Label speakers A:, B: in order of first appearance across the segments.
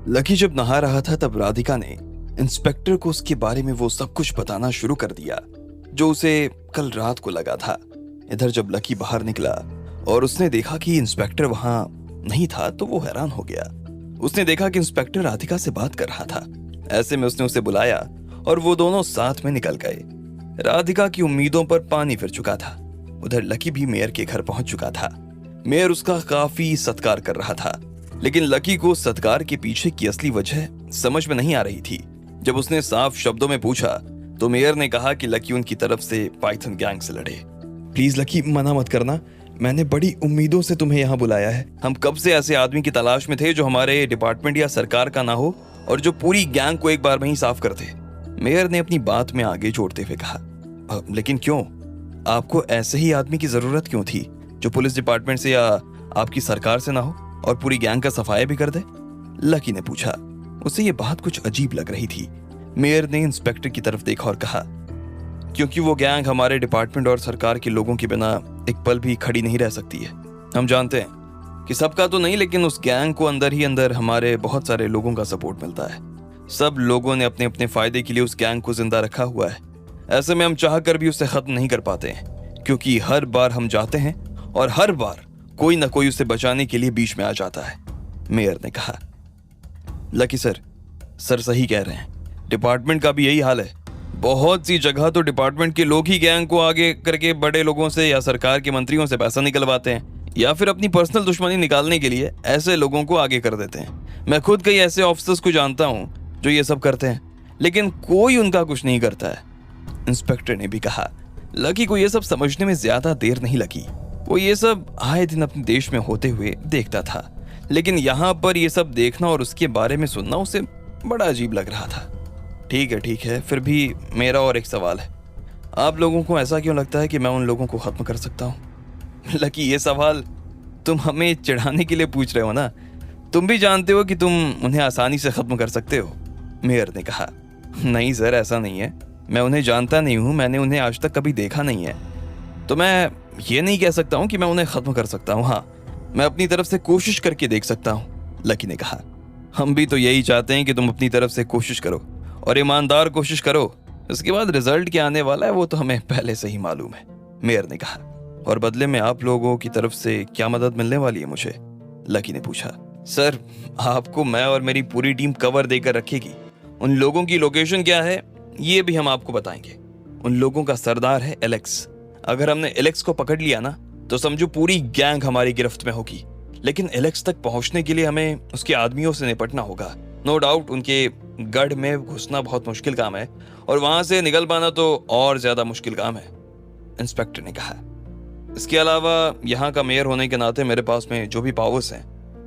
A: Lucky जब नहा रहा था तब राधिका ने इंस्पेक्टर को उसके बारे में वो सब कुछ बताना शुरू कर दिया जो उसे कल रात को लगा था। इधर जब लकी बाहर निकला और उसने देखा कि इंस्पेक्टर वहां नहीं था तो वो हैरान हो गया। उसने देखा कि इंस्पेक्टर राधिका से बात कर रहा था। ऐसे में उसने उसे बुलाया और वो दोनों साथ में निकल गए। राधिका की उम्मीदों पर पानी फिर चुका था। उधर लकी भी मेयर के घर पहुंच चुका था। मेयर उसका काफी सत्कार कर रहा था, लेकिन लकी को सत्कार के पीछे की असली वजह समझ में नहीं आ रही थी। जब उसने साफ शब्दों में पूछा तो मेयर ने कहा कि लकी उनकी तरफ से पाइथन गैंग से लड़े। प्लीज लकी, मना मत करना, मैंने बड़ी उम्मीदों से तुम्हें यहाँ बुलाया है। हम कब से ऐसे आदमी की तलाश में थे जो हमारे डिपार्टमेंट या सरकार का ना हो और जो पूरी गैंग को एक बार में ही साफ कर दे। मेयर ने अपनी बात में आगे जोड़ते हुए कहा, लेकिन क्यों? आपको ऐसे ही आदमी की जरूरत क्यों थी जो पुलिस डिपार्टमेंट से या आपकी सरकार से ना हो और पूरी गैंग का सफाया भी कर दे? लकी ने पूछा। उसे ये बात कुछ अजीब लग रही थी। मेयर ने इंस्पेक्टर की तरफ देखा और कहा, क्योंकि वो गैंग हमारे डिपार्टमेंट और सरकार के लोगों के बिना एक पल भी खड़ी नहीं रह सकती है। हम जानते हैं कि सबका तो नहीं, लेकिन उस गैंग को अंदर ही अंदर हमारे बहुत सारे लोगों का सपोर्ट मिलता है। सब लोगों ने अपने अपने फायदे के लिए उस गैंग को जिंदा रखा हुआ है। ऐसे में हम चाह कर भी उसे खत्म नहीं कर पाते हैं, क्योंकि हर बार हम जाते हैं और हर बार कोई ना कोई उसे बचाने के लिए बीच में आ जाता है। मेयर ने कहा। लकी सर सही कह रहे हैं। डिपार्टमेंट का भी यही हाल है। बहुत सी जगह तो डिपार्टमेंट के लोग ही गैंग को आगे करके बड़े लोगों से या सरकार के मंत्रियों से पैसा निकलवाते हैं, या फिर अपनी पर्सनल दुश्मनी निकालने के लिए ऐसे लोगों को आगे कर देते हैं। मैं खुद कई ऐसे ऑफिसर्स को जानता हूं जो ये सब करते हैं, लेकिन कोई उनका कुछ नहीं करता है। इंस्पेक्टर ने भी कहा। लकी को यह सब समझने में ज्यादा देर नहीं लगी। वो ये सब आए दिन अपने देश में होते हुए देखता था, लेकिन यहाँ पर ये सब देखना और उसके बारे में सुनना उसे बड़ा अजीब लग रहा था। ठीक है, फिर भी मेरा और एक सवाल है। आप लोगों को ऐसा क्यों लगता है कि मैं उन लोगों को खत्म कर सकता हूँ? लकी, ये सवाल तुम हमें चिढ़ाने के लिए पूछ रहे हो ना? तुम भी जानते हो कि तुम उन्हें आसानी से खत्म कर सकते हो। मेयर ने कहा। नहीं सर, ऐसा नहीं है। मैं उन्हें जानता नहीं हूँ, मैंने उन्हें आज तक कभी देखा नहीं है, तो मैं ये नहीं कह सकता हूँ कि मैं उन्हें खत्म कर सकता हूँ। हाँ, मैं अपनी तरफ से कोशिश करके देख सकता हूँ। लकी ने कहा। हम भी तो यही चाहते हैं कि तुम अपनी तरफ से कोशिश करो और ईमानदार कोशिश करो। इसके बाद रिजल्ट क्या आने वाला है वो तो हमें पहले से ही मालूम है। मेयर ने कहा। और बदले में आप लोगों की तरफ से क्या मदद मिलने वाली है मुझे? लकी ने पूछा। सर, आपको मैं और मेरी पूरी टीम कवर देकर रखेगी। उन लोगों की लोकेशन क्या है ये भी हम आपको बताएंगे। उन लोगों का सरदार है एलेक्स। अगर हमने एलेक्स को पकड़ लिया ना तो समझो पूरी गैंग हमारी गिरफ्त में होगी। लेकिन एलेक्स तक पहुंचने के लिए हमें उसके आदमियों से निपटना होगा। नो डाउट उनके गढ़ में घुसना बहुत मुश्किल काम है और वहां से निकल पाना तो और ज्यादा मुश्किल काम है। इंस्पेक्टर ने कहा। इसके अलावा यहाँ का मेयर होने के नाते मेरे पास में जो भी पावर्स हैं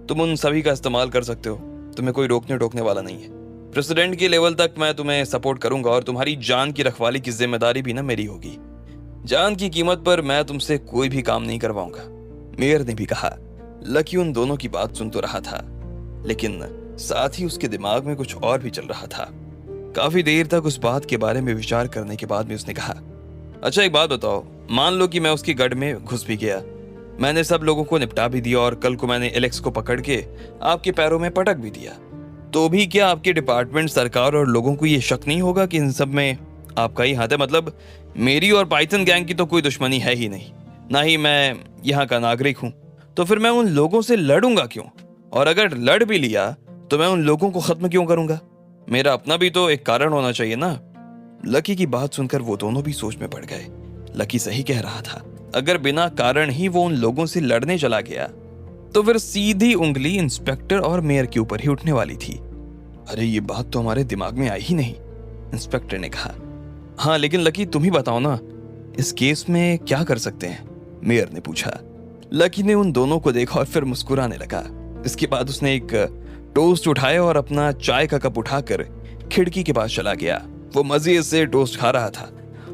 A: तुम उन सभी का इस्तेमाल कर सकते हो। तुम्हें कोई रोकने टोकने वाला नहीं है। प्रेसिडेंट के लेवल तक मैं तुम्हें सपोर्ट करूंगा और तुम्हारी जान की रखवाली की जिम्मेदारी भी ना मेरी होगी। जान की कीमत पर मैं तुमसे कोई भी काम नहीं करवाऊंगा। मेयर ने भी कहा। लकी उन दोनों की बात सुन तो रहा था, लेकिन साथ ही उसके दिमाग में कुछ और भी चल रहा था। काफी देर तक उस बात के बारे में विचार करने के बाद में उसने कहा, अच्छा एक बात बताओ, मान लो कि मैं उसके गढ़ में घुस भी गया, मैंने सब लोगों को निपटा भी दिया और कल को मैंने एलेक्स को पकड़ के आपके पैरों में पटक भी दिया, तो भी क्या आपके डिपार्टमेंट, सरकार और लोगों को ये शक नहीं होगा कि इन सब में आपका ही हाथ है? मतलब मेरी और पाइथन गैंग की तो कोई दुश्मनी है ही नहीं, ना ही मैं यहाँ का नागरिक हूँ, तो फिर मैं उन लोगों से लड़ूंगा क्यों? और अगर लड़ भी लिया तो मैं उन लोगों को खत्म क्यों करूंगा? मेरा अपना भी तो एक कारण होना चाहिए ना। लकी की बात सुनकर वो दोनों भी सोच में पड़ गए। लकी सही कह रहा था। अगर बिना कारण ही वो उन लोगों से लड़ने चला गया तो फिर सीधी उंगली इंस्पेक्टर और मेयर के ऊपर ही उठने वाली थी। अरे ये बात तो हमारे दिमाग में आई ही नहीं, इंस्पेक्टर ने कहा। हाँ लेकिन लकी तुम ही बताओ ना, इस केस में क्या कर सकते हैं? मेयर ने पूछा। लकी ने उन दोनों को देखा और फिर मुस्कुराने लगा। इसके बाद उसने एक टोस्ट उठाया और अपना चाय का कप उठाकर खिड़की के पास चला गया। वो मजे से टोस्ट खा रहा था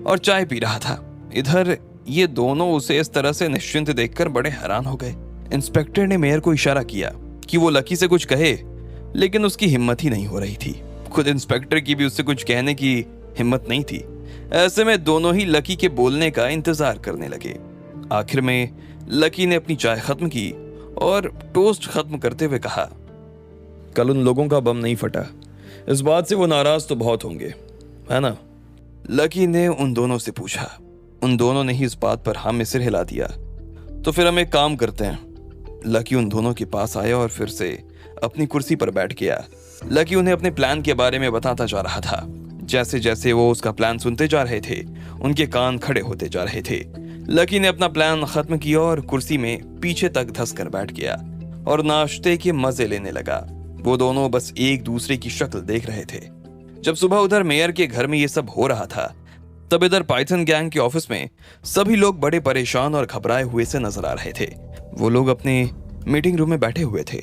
A: और चाय पी रहा था। इधर ये दोनों उसे इस तरह से निश्चिंत देखकर बड़े हैरान हो गए। इंस्पेक्टर ने मेयर को इशारा किया कि वो लकी से कुछ कहे, लेकिन उसकी हिम्मत ही नहीं हो रही थी। खुद इंस्पेक्टर की भी उससे कुछ कहने की हिम्मत नहीं थी। ऐसे में दोनों ही लकी के बोलने का इंतजार करने लगे। आखिर में लकी ने अपनी चाय खत्म की और टोस्ट खत्म करते हुए कहा, कल उन लोगों का बम नहीं फटा, इस बात से वो नाराज तो बहुत होंगे, है ना? लकी ने उन दोनों से पूछा। उन दोनों ने ही इस बात पर हाँ में सिर हिला दिया। तो फिर हम एक काम करते हैं। लकी उन दोनों के पास आया और फिर से अपनी कुर्सी पर बैठ गया। लकी उन्हें अपने प्लान के बारे में बताता जा रहा था। जैसे जैसे वो उसका प्लान सुनते जा रहे थे, उनके कान खड़े होते जा रहे थे। लकी ने अपना प्लान खत्म किया और कुर्सी में पीछे तक धंस कर बैठ गया और नाश्ते के मजे लेने लगा। वो दोनों बस एक दूसरे की शक्ल देख रहे थे। जब सुबह उधर मेयर के घर में ये सब हो रहा था, तब इधर पाइथन गैंग के ऑफिस में सभी लोग बड़े परेशान और घबराए हुए से नजर आ रहे थे। वो लोग अपने मीटिंग रूम में बैठे हुए थे।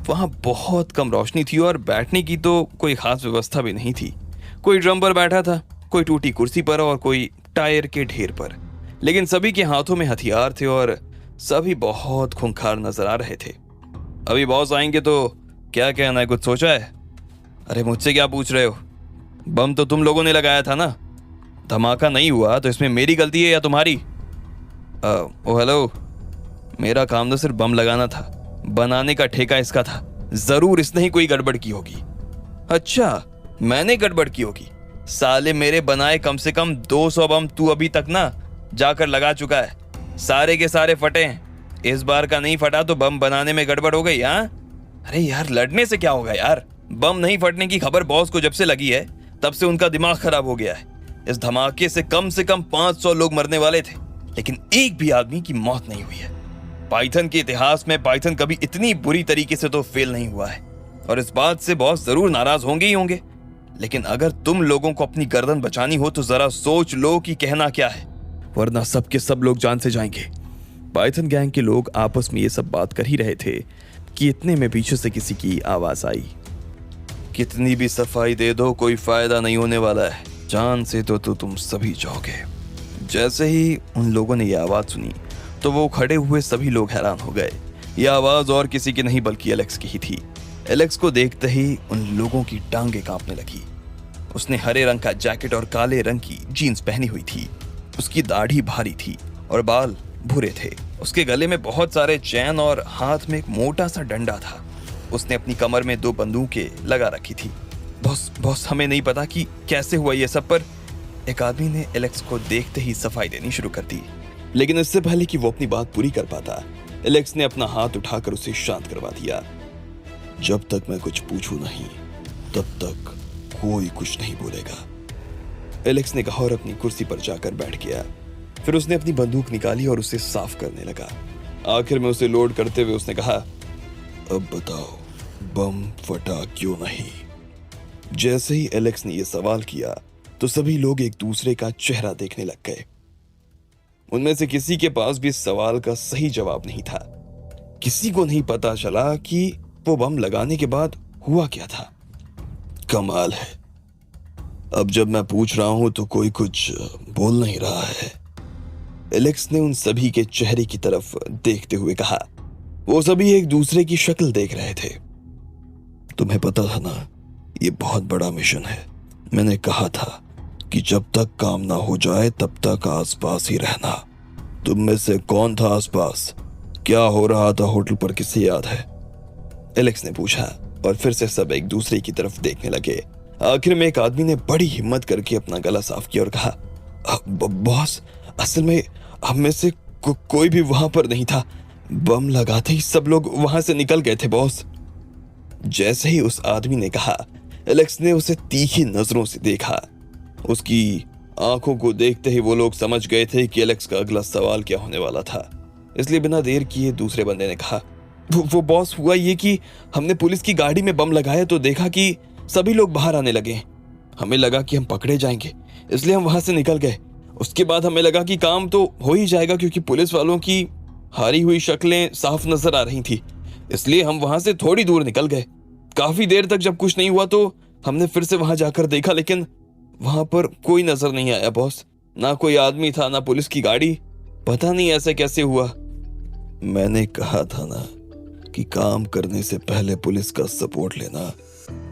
A: वहां बहुत कम रोशनी थी और बैठने की तो कोई खास व्यवस्था भी नहीं थी। कोई ड्रम पर बैठा था, कोई टूटी कुर्सी पर और कोई टायर के ढेर पर, लेकिन सभी के हाथों में हथियार थे और सभी बहुत खूंखार नजर आ रहे थे। अभी बॉस आएंगे तो क्या कहना है, कुछ सोचा है? अरे मुझसे क्या पूछ रहे हो? बम तो तुम लोगों ने लगाया था ना। धमाका नहीं हुआ तो इसमें मेरी गलती है या तुम्हारी? ओ हेलो, मेरा काम तो सिर्फ बम लगाना था, बनाने का ठेका इसका था। जरूर इसने ही कोई गड़बड़ की होगी। अच्छा, मैंने गड़बड़ की होगी? साले मेरे बनाए कम से कम 200 बम तू अभी तक ना जाकर लगा चुका है। सारे के सारे फटे हैं। इस बार का नहीं फटा तो बम बनाने में गड़बड़ हो गई? हाँ, अरे यार लड़ने से क्या होगा यार। बम नहीं फटने की खबर बॉस को जब से लगी है तब से उनका दिमाग खराब हो गया है। इस धमाके से कम 500 लोग मरने वाले थे, लेकिन एक भी आदमी की मौत नहीं हुई है। पाइथन के इतिहास में पाइथन कभी इतनी बुरी तरीके से तो फेल नहीं हुआ है और इस बात से बॉस जरूर नाराज होंगे ही होंगे। लेकिन अगर तुम लोगों को अपनी गर्दन बचानी हो तो जरा सोच लो कि कहना क्या है, वरना सब के सब लोग जान से जाएंगे। पाइथन गैंग के लोग आपस में ये सब बात कर ही रहे थे कि इतने में पीछे से किसी की आवाज आई। कितनी भी सफाई दे दो कोई फायदा नहीं होने वाला है, जान से तो तुम सभी जाओगे। जैसे ही उन लोगों ने यह आवाज सुनी तो वो खड़े हुए सभी लोग हैरान हो गए। यह आवाज और किसी की नहीं बल्कि एलेक्स की ही थी। एलेक्स को देखते ही उन लोगों की टांगें कांपने लगी। उसने हरे रंग का जैकेट और काले रंग की जीन्स पहनी हुई थी। उसकी दाढ़ी भारी थी और बाल भूरे थे। उसके गले में बहुत सारे चैन और हाथ में एक मोटा सा डंडा था। उसने अपनी कमर में 2 बंदूकें लगा रखी थी। बॉस हमें नहीं पता कि कैसे हुआ ये सब, पर एक आदमी ने एलेक्स को देखते ही सफाई देनी शुरू कर दी। लेकिन इससे पहले कि वो अपनी बात पूरी कर पाता, एलेक्स ने अपना हाथ उठाकर उसे शांत करवा दिया। जब तक मैं कुछ पूछूं नहीं तब तक कोई कुछ नहीं बोलेगा, एलेक्स ने कहा और अपनी कुर्सी पर जाकर बैठ गया। फिर उसने अपनी बंदूक निकाली और उसे साफ करने लगा। आखिर में उसे लोड करते हुए उसने कहा, अब बताओ बम फटा क्यों नहीं? जैसे ही एलेक्स ने यह सवाल किया तो सभी लोग एक दूसरे का चेहरा देखने लग गए। उनमें से किसी के पास भी इस सवाल का सही जवाब नहीं था। किसी को नहीं पता चला कि वो बम लगाने के बाद हुआ क्या था। कमाल है, अब जब मैं पूछ रहा हूं तो कोई कुछ बोल नहीं रहा है, एलेक्स ने उन सभी के चेहरे की तरफ देखते हुए कहा। वो सभी एक दूसरे की शक्ल देख रहे थे। तुम्हें पता था ना, ये बहुत बड़ा मिशन है। मैंने कहा था कि जब तक काम ना हो जाए तब तक आसपास ही रहना। तुम में से कौन था आसपास? क्या हो रहा था होटल पर, किसे याद है? एलेक्स ने पूछा और फिर से सब एक दूसरे की तरफ देखने लगे। आखिर में एक आदमी ने बड़ी हिम्मत करके अपना गला साफ किया और कहा, बॉस असल में हम में से कोई भी वहां पर नहीं था। बम लगाते ही सब लोग वहां से निकल गए थे बॉस। जैसे ही उस आदमी ने कहा, एलेक्स ने उसे तीखी नजरों से देखा। उसकी आंखों को देखते ही वो लोग समझ गए थे कि एलेक्स का अगला सवाल क्या होने वाला था। इसलिए बिना देर किए दूसरे बंदे ने कहा, वो बॉस हुआ ये कि हमने पुलिस की गाड़ी में बम लगाया तो देखा कि सभी लोग बाहर आने लगे। हमें लगा कि हम पकड़े जाएंगे, इसलिए हम वहां से निकल गए। उसके बाद हमें लगा कि काम तो हो ही जाएगा क्योंकि पुलिस वालों की हारी हुई शक्लें साफ नजर आ रही थी, इसलिए हम वहां से थोड़ी दूर निकल गए। काफी देर तक जब कुछ नहीं हुआ तो हमने फिर से वहां जाकर देखा, लेकिन वहां पर कोई नजर नहीं आया बॉस। ना कोई आदमी था, ना पुलिस की गाड़ी। पता नहीं ऐसे कैसे हुआ। मैंने कहा था ना कि काम करने से पहले पुलिस का सपोर्ट लेना।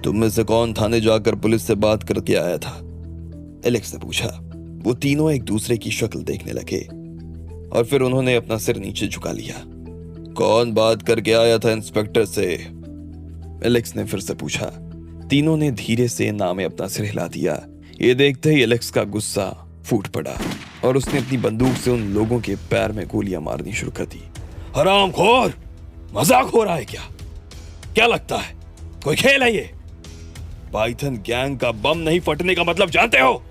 A: तुम में से कौन थाने जाकर पुलिस से बात करके आया था? एलेक्स ने पूछा। वो तीनों एक दूसरे की शक्ल देखने लगे और फिर उन्होंने अपना सिर नीचे झुका लिया। कौन बात करके आया था इंस्पेक्टर से? एलेक्स ने फिर से पूछा। तीनों ने धीरे से ना में अपना सिर हिला दिया। ये देखते ही एलेक्स का गुस्सा फूट पड़ा और उसने अपनी बंदूक से उन लोगों के पैर में गोलियां मारनी शुरू कर दी। हरामखोर, मजाक हो रहा है क्या? क्या लगता है कोई खेल है ये? पाइथन गैंग का बम नहीं फटने का मतलब जानते हो?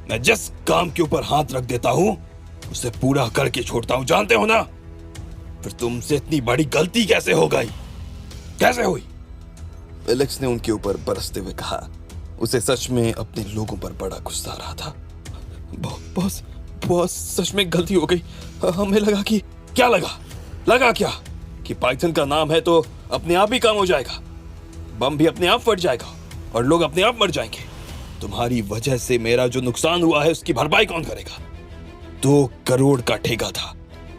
A: मैं जिस काम के ऊपर हाथ रख देता हूं उसे पूरा करके छोड़ता हूं, जानते हो ना? फिर तुमसे इतनी बड़ी गलती कैसे हो गई? कैसे हुई? एलेक्स ने उनके ऊपर बरसते हुए कहा। उसे सच में अपने लोगों पर बड़ा गुस्सा आ रहा था। बॉस, बॉस, सच में गलती हो गई। हमें लगा कि क्या लगा क्या कि पाइथन का नाम है तो अपने आप ही काम हो जाएगा, बम भी अपने आप फट जाएगा और लोग अपने आप मर जाएंगे। तुम्हारी वजह से मेरा जो नुकसान हुआ है उसकी भरपाई कौन करेगा? 2 करोड़ का ठेका था,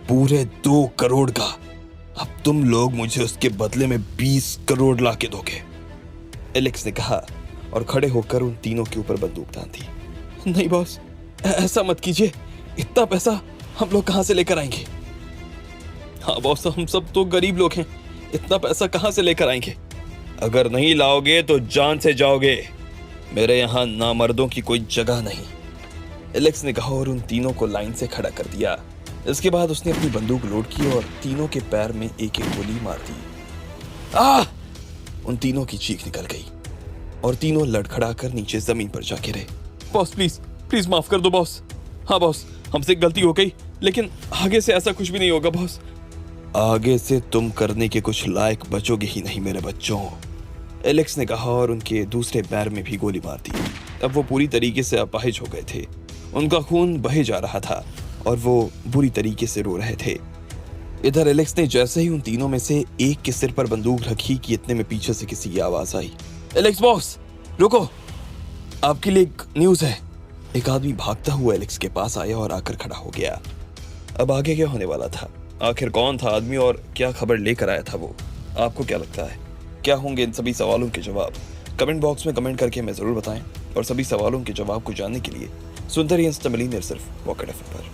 A: पूरे 2 करोड़ का। अब तुम लोग मुझे उसके बदले में 20 करोड़ ला के दोगे, एलेक्स ने कहा और खड़े होकर उन तीनों के ऊपर बंदूक तान दी। नहीं बॉस, ऐसा मत कीजिए, इतना पैसा हम लोग कहां से लेकर आएंगे? हाँ बॉस, हम सब तो गरीब लोग हैं, इतना पैसा कहां से लेकर आएंगे? अगर नहीं लाओगे तो जान से जाओगे, मेरे यहाँ नामर्दों की कोई जगह नहीं, एलेक्स ने कहा और उन तीनों को लाइन से खड़ा कर दिया। इसके बाद उसने अपनी बंदूक लोड की और तीनों के पैर में एक एक गोली मार दी। उन तीनों की चीख निकल गई और तीनों लड़खड़ाकर नीचे जमीन पर जा गिरे। बॉस प्लीज, प्लीज माफ कर दो बॉस। हाँ बॉस, हमसे गलती हो गई, लेकिन आगे से ऐसा कुछ भी नहीं होगा बॉस। आगे से तुम करने के कुछ लायक बचोगे ही नहीं मेरे बच्चों, एलेक्स ने कहा और उनके दूसरे पैर में भी गोली मार दी। अब वो पूरी तरीके से अपाहिज हो गए थे, उनका खून बहे जा रहा था और वो बुरी तरीके से रो रहे थे। इधर एलेक्स ने जैसे ही उन तीनों में से एक के सिर पर बंदूक रखी कि इतने में पीछे से किसी की आवाज आई। एलेक्स बॉस, रुको, आपके लिए एक न्यूज़ है। एक आदमी भागता हुआ एलेक्स के पास आया और आकर खड़ा हो गया। अब आगे क्या होने वाला था? आखिर कौन था आदमी और क्या खबर लेकर आया था वो? आपको क्या लगता है, क्या होंगे इन सभी सवालों के जवाब? कमेंट बॉक्स में कमेंट करके हमें जरूर बताएं और सभी सवालों के जवाब को जानने के लिए सुनते रहिए इंस्टा मिलियनेयर सिर्फ पॉकेट एफएम पर।